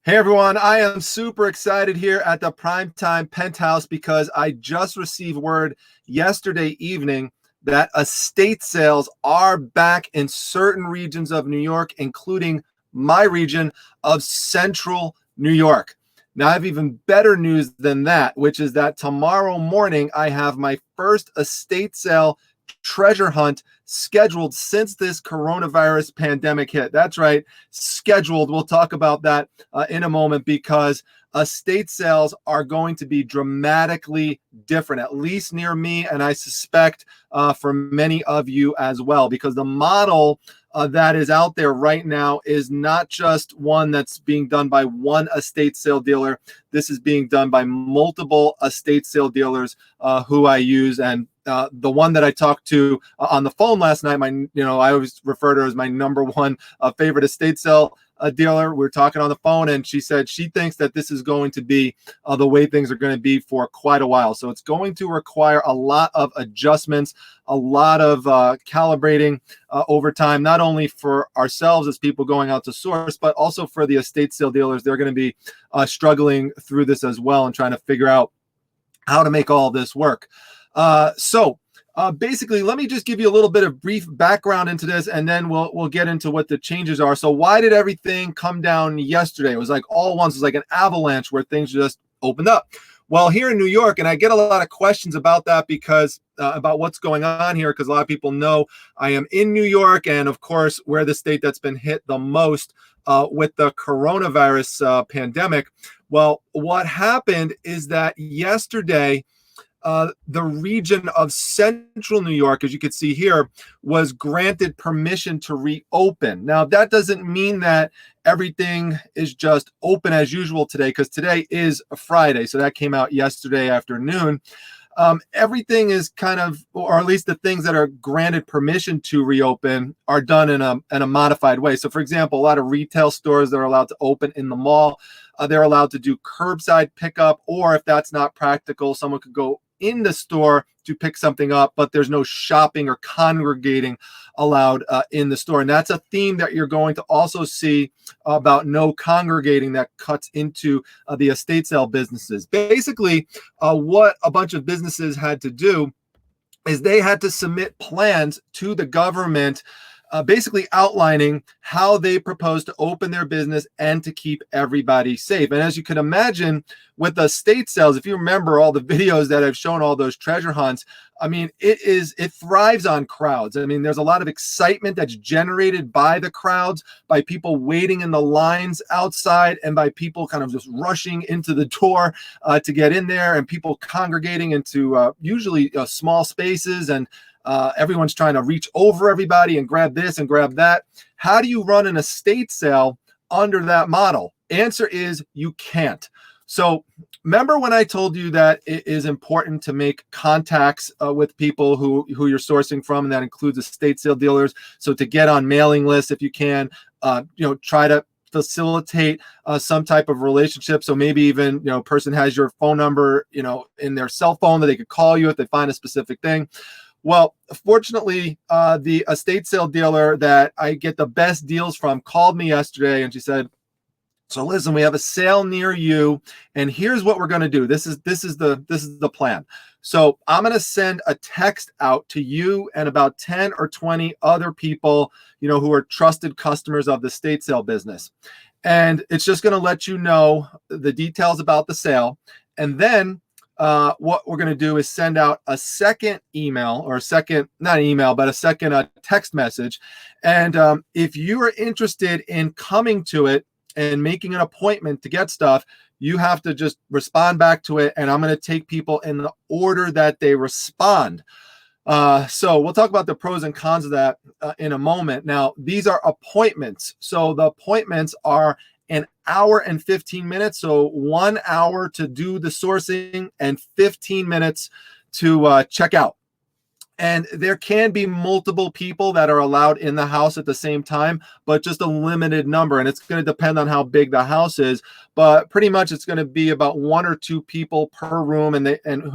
Hey everyone, I am super excited here at the Primetime Penthouse because I just received word yesterday evening that estate sales are back in certain regions of New York, including my region of Central New York. Now, I have even better news than that, which is that tomorrow morning I have my first estate sale treasure hunt scheduled since this coronavirus pandemic hit. That's right, scheduled. We'll talk about that in a moment because estate sales are going to be dramatically different, at least near me, and I suspect for many of you as well, because the model that is out there right now is not just one that's being done by one estate sale dealer. This is being done by multiple estate sale dealers who I use. And the one that I talked to on the phone last night, I always refer to her as my number one favorite estate sale dealer. We were talking on the phone, and she said she thinks that this is going to be the way things are going to be for quite a while. So it's going to require a lot of adjustments, a lot of calibrating over time, not only for ourselves as people going out to source, but also for the estate sale dealers. They're going to be struggling through this as well and trying to figure out how to make all this work. Basically, let me just give you a little bit of brief background into this, and then we'll get into what the changes are. So why did everything come down yesterday? It was like all at once. It was like an avalanche where things just opened up. Well, here in New York, and I get a lot of questions about that because about what's going on here, because a lot of people know I am in New York, and of course, we're the state that's been hit the most with the coronavirus pandemic. Well, what happened is that yesterday, the region of Central New York, as you can see here, was granted permission to reopen. Now, that doesn't mean that everything is just open as usual today, because today is a Friday. So that came out yesterday afternoon. Everything is kind of, or at least the things that are granted permission to reopen are done in a modified way. So for example, a lot of retail stores that are allowed to open in the mall, they're allowed to do curbside pickup, or if that's not practical, someone could go in the store to pick something up, but there's no shopping or congregating allowed in the store. And that's a theme that you're going to also see about no congregating that cuts into the estate sale businesses. Basically, what a bunch of businesses had to do is they had to submit plans to the government, basically outlining how they propose to open their business and to keep everybody safe. And as you can imagine, with estate sales, if you remember all the videos that I've shown, all those treasure hunts, I mean, it thrives on crowds. I mean, there's a lot of excitement that's generated by the crowds, by people waiting in the lines outside, and by people kind of just rushing into the door to get in there, and people congregating into usually small spaces, and everyone's trying to reach over everybody and grab this and grab that. How do you run an estate sale under that model? Answer is you can't. So remember when I told you that it is important to make contacts with people who you're sourcing from, and that includes estate sale dealers. So to get on mailing lists, if you can, try to facilitate some type of relationship. So maybe even, a person has your phone number, in their cell phone that they could call you if they find a specific thing. Well, fortunately, the estate sale dealer that I get the best deals from called me yesterday, and she said, so listen, we have a sale near you, and here's what we're going to do. This is the plan. So I'm going to send a text out to you and about 10 or 20 other people, who are trusted customers of the estate sale business. And it's just going to let you know the details about the sale. And then what we're going to do is send out a second email, or a second text message. And if you are interested in coming to it and making an appointment to get stuff, you have to just respond back to it. And I'm going to take people in the order that they respond. So we'll talk about the pros and cons of that in a moment. Now, these are appointments. So the appointments are an hour and 15 minutes. So 1 hour to do the sourcing and 15 minutes to check out. And there can be multiple people that are allowed in the house at the same time, but just a limited number. And it's going to depend on how big the house is. But pretty much it's going to be about 1 or 2 people per room. And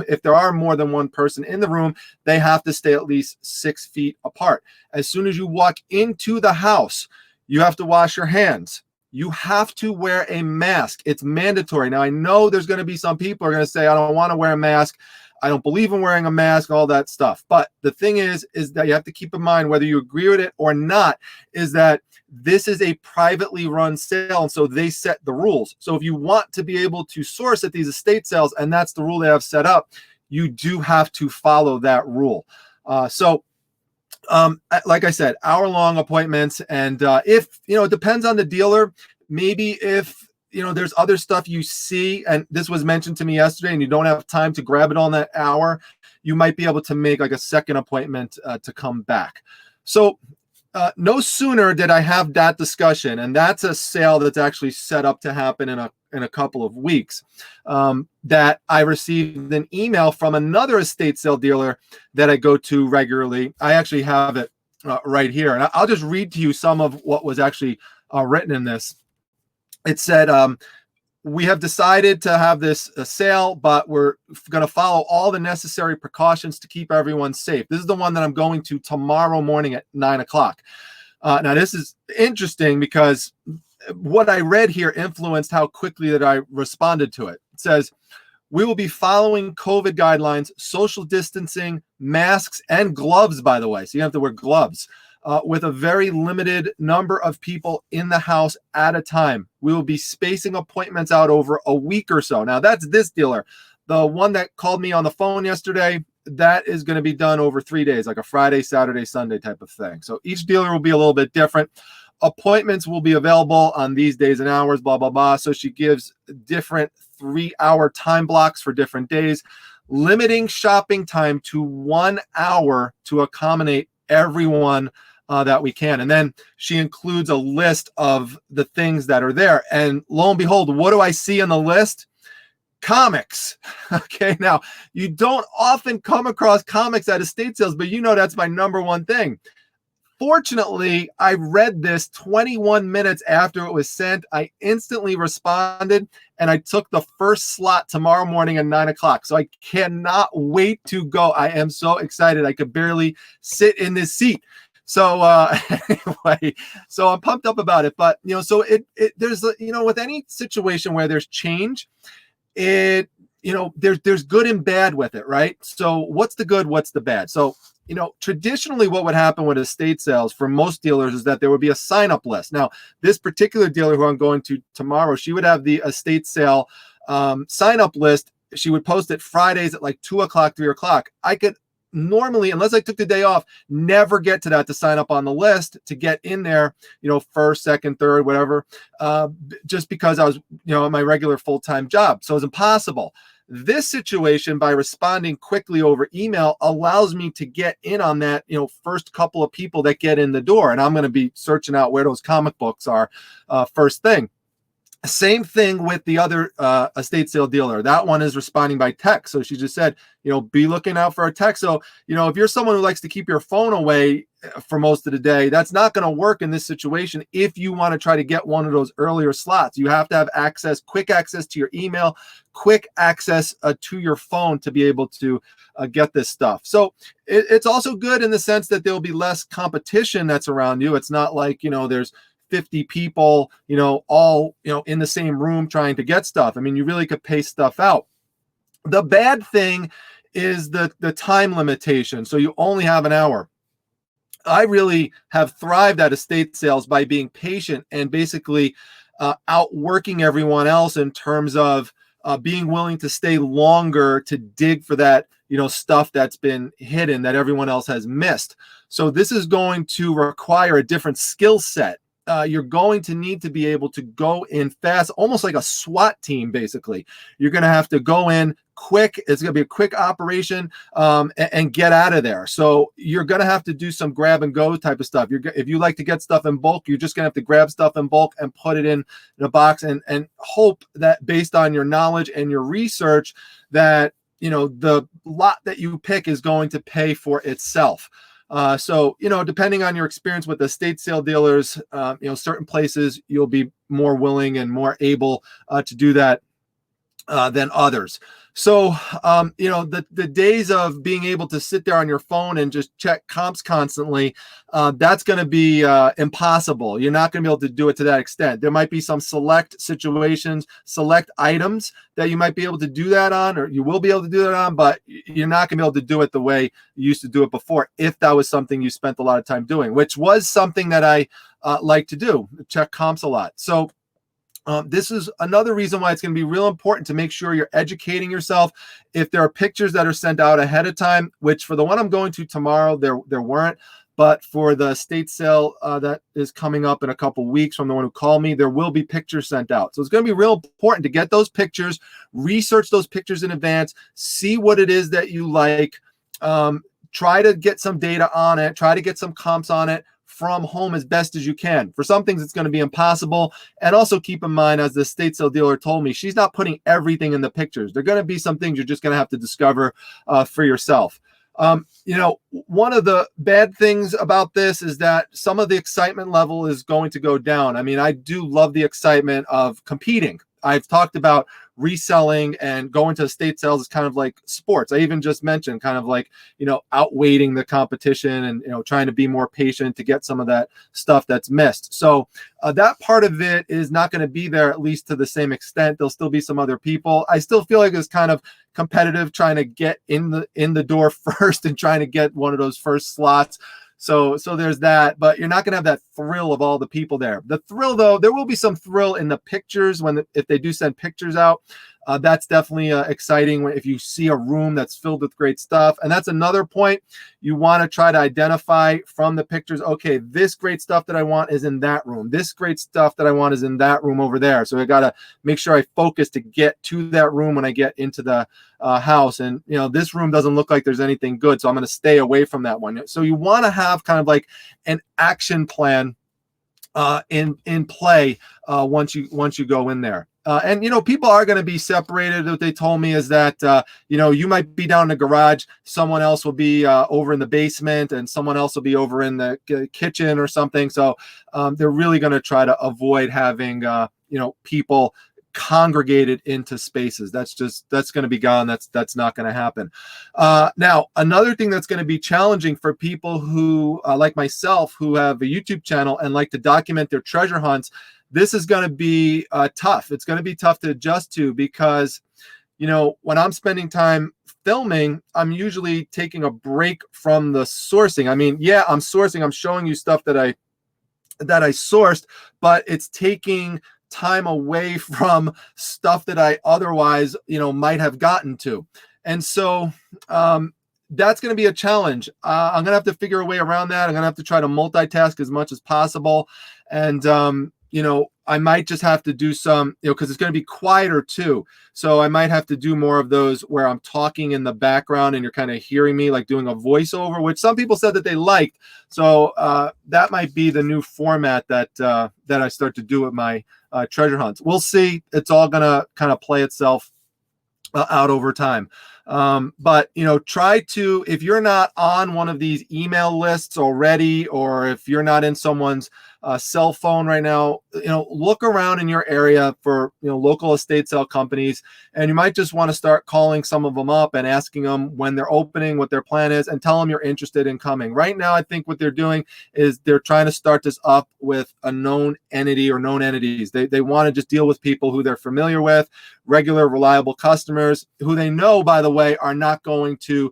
if there are more than one person in the room, they have to stay at least 6 feet apart. As soon as you walk into the house, you have to wash your hands. you have to wear a mask. It's mandatory. Now, I know there's going to be some people who are going to say, I don't want to wear a mask. I don't believe in wearing a mask, all that stuff. But the thing is that you have to keep in mind, whether you agree with it or not, is that this is a privately run sale, and so they set the rules. So if you want to be able to source at these estate sales, and that's the rule they have set up, you do have to follow that rule. Like I said, hour-long appointments, and if, it depends on the dealer. Maybe if, there's other stuff you see, and this was mentioned to me yesterday, and you don't have time to grab it on that hour, you might be able to make like a second appointment to come back. So no sooner did I have that discussion, and that's a sale that's actually set up to happen in a couple of weeks, that I received an email from another estate sale dealer that I go to regularly. I actually have it right here, and I'll just read to you some of what was actually written in this. It said, we have decided to have this sale, but we're going to follow all the necessary precautions to keep everyone safe. This is the one that I'm going to tomorrow morning at 9 o'clock. Now, this is interesting because what I read here influenced how quickly that I responded to it. It says, we will be following COVID guidelines, social distancing, masks, and gloves, by the way. So you have to wear gloves. With a very limited number of people in the house at a time. We will be spacing appointments out over a week or so. Now, that's this dealer. The one that called me on the phone yesterday, that is going to be done over 3 days, like a Friday, Saturday, Sunday type of thing. So each dealer will be a little bit different. Appointments will be available on these days and hours, blah, blah, blah. So she gives different 3-hour time blocks for different days, limiting shopping time to 1 hour to accommodate everyone that we can. And then she includes a list of the things that are there. And lo and behold, what do I see on the list? Comics. Okay, now you don't often come across comics at estate sales, but that's my number one thing. Fortunately, I read this 21 minutes after it was sent. I instantly responded, and I took the first slot tomorrow morning at 9 o'clock. So I cannot wait to go. I am so excited. I could barely sit in this seat. So anyway, so I'm pumped up about it. But so there's with any situation where there's change, there's good and bad with it, right? So what's the good? What's the bad? So traditionally, what would happen with estate sales for most dealers is that there would be a sign-up list. Now, this particular dealer who I'm going to tomorrow, she would have the estate sale sign-up list. She would post it Fridays at like 2 o'clock, 3 o'clock. I could normally, unless I took the day off, never get to that to sign up on the list to get in there, first, second, third, whatever, just because I was, at my regular full-time job. So it was impossible. This situation, by responding quickly over email, allows me to get in on that, first couple of people that get in the door. And I'm going to be searching out where those comic books are first thing. Same thing with the other estate sale dealer. That one is responding by text. So she just said, be looking out for a text. So, if you're someone who likes to keep your phone away for most of the day, that's not going to work in this situation. If you want to try to get one of those earlier slots, you have to have quick access to your email, quick access to your phone to be able to get this stuff. So it's also good in the sense that there'll be less competition that's around you. It's not like, there's 50 people, all, in the same room trying to get stuff. I mean, you really could pace stuff out. The bad thing is the time limitation. So you only have an hour. I really have thrived at estate sales by being patient and basically outworking everyone else in terms of being willing to stay longer to dig for that, stuff that's been hidden that everyone else has missed. So this is going to require a different skill set. You're going to need to be able to go in fast, almost like a SWAT team, basically. You're going to have to go in quick. It's going to be a quick operation and get out of there. So you're going to have to do some grab and go type of stuff. If you like to get stuff in bulk, you're just going to have to grab stuff in bulk and put it in a box and hope that based on your knowledge and your research that, the lot that you pick is going to pay for itself. So, depending on your experience with estate sale dealers, certain places you'll be more willing and more able to do that than others. So, you know, the days of being able to sit there on your phone and just check comps constantly, that's going to be impossible. You're not going to be able to do it to that extent. There might be some select situations, select items that you might be able to do that on, or you will be able to do that on, but you're not going to be able to do it the way you used to do it before, if that was something you spent a lot of time doing, which was something that I like to do, check comps a lot. So, this is another reason why it's going to be real important to make sure you're educating yourself. If there are pictures that are sent out ahead of time, which for the one I'm going to tomorrow, there weren't, but for the estate sale that is coming up in a couple weeks from the one who called me, there will be pictures sent out. So it's going to be real important to get those pictures, research those pictures in advance, see what it is that you like, try to get some data on it, try to get some comps on it from home as best as you can. For some things, it's going to be impossible. And also keep in mind, as the estate sale dealer told me, she's not putting everything in the pictures. There are going to be some things you're just going to have to discover for yourself. You know, one of the bad things about this is that some of the excitement level is going to go down. I mean, I do love the excitement of competing. I've talked about reselling and going to estate sales is kind of like sports. I even just mentioned kind of like, you know, outweighing the competition and, you know, trying to be more patient to get some of that stuff that's missed. So that part of it is not going to be there, at least to the same extent. There'll still be some other people. I still feel like it's kind of competitive trying to get in the door first and trying to get one of those first slots. So there's that, but you're not going to have that thrill of all the people there. The thrill, though, there will be some thrill in the pictures if they do send pictures out. That's definitely exciting if you see a room that's filled with great stuff. And that's another point. You want to try to identify from the pictures, okay, this great stuff that I want is in that room. This great stuff that I want is in that room over there. So I got to make sure I focus to get to that room when I get into the house. And, you know, this room doesn't look like there's anything good, so I'm going to stay away from that one. So you want to have kind of like an action plan in play once you go in there. And, you know, people are going to be separated. What they told me is that, you know, you might be down in the garage. Someone else will be over in the basement and someone else will be over in the kitchen or something. So they're really going to try to avoid having, you know, people congregated into spaces. That's going to be gone. That's not going to happen. Now, another thing that's going to be challenging for people who, like myself, who have a YouTube channel and like to document their treasure hunts, this is going to be tough. It's going to be tough to adjust to because, you know, when I'm spending time filming, I'm usually taking a break from the sourcing. I mean, yeah, I'm sourcing. I'm showing you stuff that I sourced, but it's taking time away from stuff that I otherwise, you know, might have gotten to. And so that's going to be a challenge. I'm going to have to figure a way around that. I'm going to have to try to multitask as much as possible. And, you know, I might just have to do some, you know, because it's going to be quieter too. So I might have to do more of those where I'm talking in the background and you're kind of hearing me, like doing a voiceover, which some people said that they liked. So that might be the new format that I start to do with my treasure hunts. We'll see. It's all going to kind of play itself out over time. But, you know, try to, if you're not on one of these email lists already, or if you're not in someone's cell phone right now, you know, look around in your area for, you know, local estate sale companies, and you might just want to start calling some of them up and asking them when they're opening, what their plan is, and tell them you're interested in coming. Right now, I think what they're doing is they're trying to start this up with a known entity or known entities. They want to just deal with people who they're familiar with, regular, reliable customers who they know, by the way, are not going to,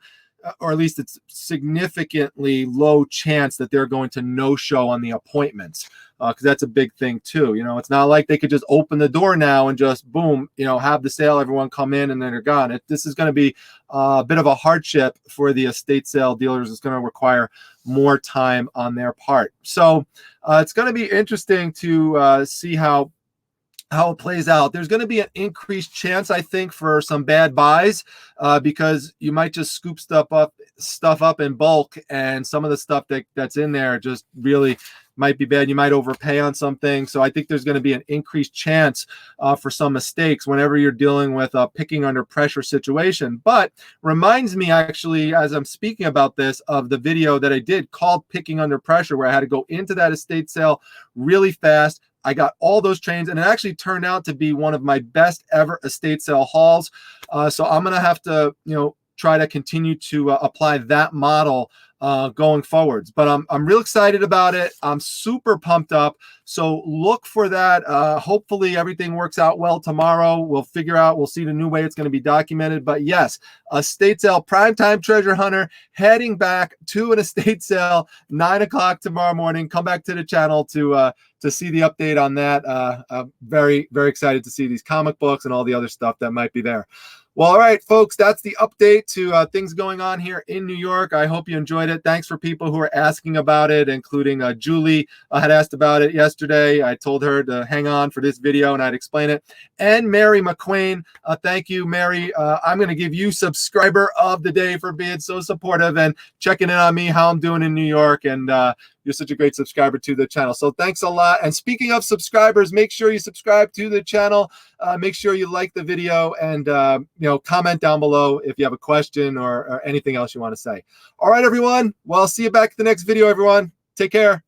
or at least it's significantly low chance that they're going to no-show on the appointments, because that's a big thing too. You know, it's not like they could just open the door now and just boom, you know, have the sale, everyone come in and then they're gone. This is going to be a bit of a hardship for the estate sale dealers. It's going to require more time on their part. So it's going to be interesting to see how it plays out. There's going to be an increased chance, I think, for some bad buys because you might just scoop stuff up in bulk, and some of the stuff that's in there just really might be bad. You might overpay on something. So I think there's going to be an increased chance for some mistakes whenever you're dealing with a picking under pressure situation. But reminds me, actually, as I'm speaking about this, of the video that I did called Picking Under Pressure, where I had to go into that estate sale really fast, I got all those trains, and it actually turned out to be one of my best ever estate sale hauls. So I'm going to have to, try to continue to apply that model going forwards. But I'm real excited about it. I'm super pumped up. So look for that. Hopefully everything works out well tomorrow. We'll see the new way it's going to be documented. But yes, estate sale, primetime treasure hunter, heading back to an estate sale, 9 o'clock tomorrow morning. Come back to the channel to see the update on that. I'm very, very excited to see these comic books and all the other stuff that might be there. Well, all right, folks, that's the update to things going on here in New York. I hope you enjoyed it. Thanks for people who are asking about it, including Julie had asked about it yesterday. I told her to hang on for this video and I'd explain it. And Mary McQueen, thank you, Mary. I'm going to give you subscriber of the day for being so supportive and checking in on me, how I'm doing in New York. And you're such a great subscriber to the channel. So thanks a lot. And speaking of subscribers, make sure you subscribe to the channel. Make sure you like the video and, comment down below if you have a question or anything else you want to say. All right, everyone. Well, see you back at the next video, everyone. Take care.